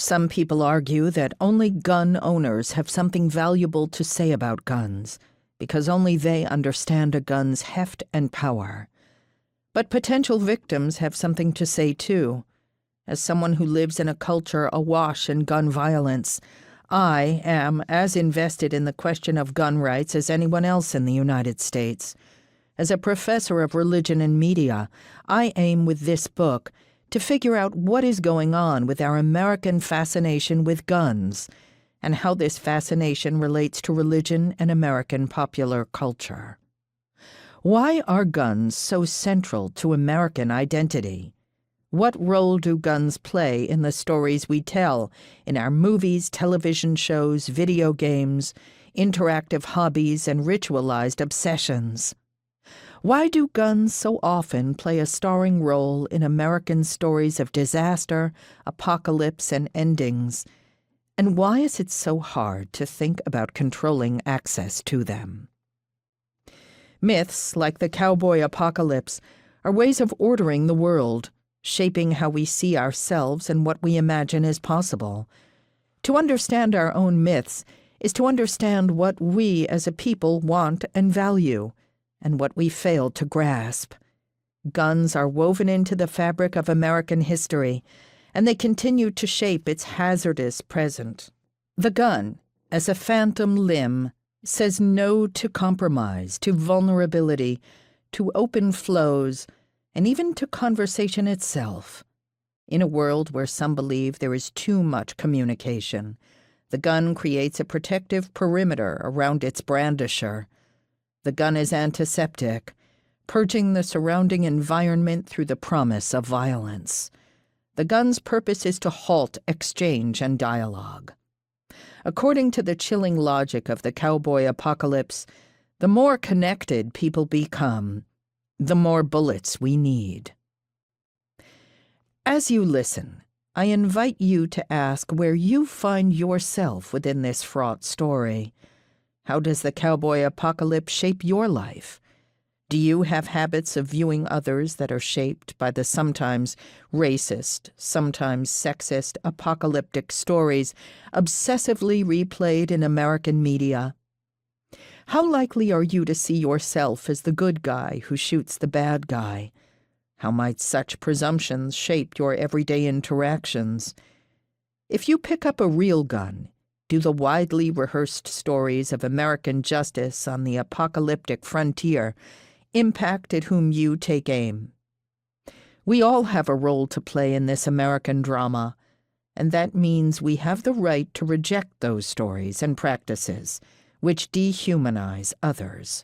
Some people argue that only gun owners have something valuable to say about guns, because only they understand a gun's heft and power. But potential victims have something to say too. As someone who lives in a culture awash in gun violence, I am as invested in the question of gun rights as anyone else in the United States. As a professor of religion and media, I aim with this book to figure out what is going on with our American fascination with guns and how this fascination relates to religion and American popular culture. Why are guns so central to American identity? What role do guns play in the stories we tell in our movies, television shows, video games, interactive hobbies, and ritualized obsessions? Why do guns so often play a starring role in American stories of disaster, apocalypse, and endings? And why is it so hard to think about controlling access to them? Myths, like the cowboy apocalypse, are ways of ordering the world, shaping how we see ourselves and what we imagine is possible. To understand our own myths is to understand what we as a people want and value, and what we fail to grasp. Guns are woven into the fabric of American history, and they continue to shape its hazardous present. The gun, as a phantom limb, says no to compromise, to vulnerability, to open flows, and even to conversation itself. In a world where some believe there is too much communication, the gun creates a protective perimeter around its brandisher. The gun is antiseptic, purging the surrounding environment through the promise of violence. The gun's purpose is to halt exchange and dialogue. According to the chilling logic of the cowboy apocalypse, the more connected people become, the more bullets we need. As you listen, I invite you to ask where you find yourself within this fraught story. How does the cowboy apocalypse shape your life? Do you have habits of viewing others that are shaped by the sometimes racist, sometimes sexist, apocalyptic stories obsessively replayed in American media? How likely are you to see yourself as the good guy who shoots the bad guy? How might such presumptions shape your everyday interactions? If you pick up a real gun, do the widely rehearsed stories of American justice on the apocalyptic frontier impact at whom you take aim? We all have a role to play in this American drama, and that means we have the right to reject those stories and practices which dehumanize others.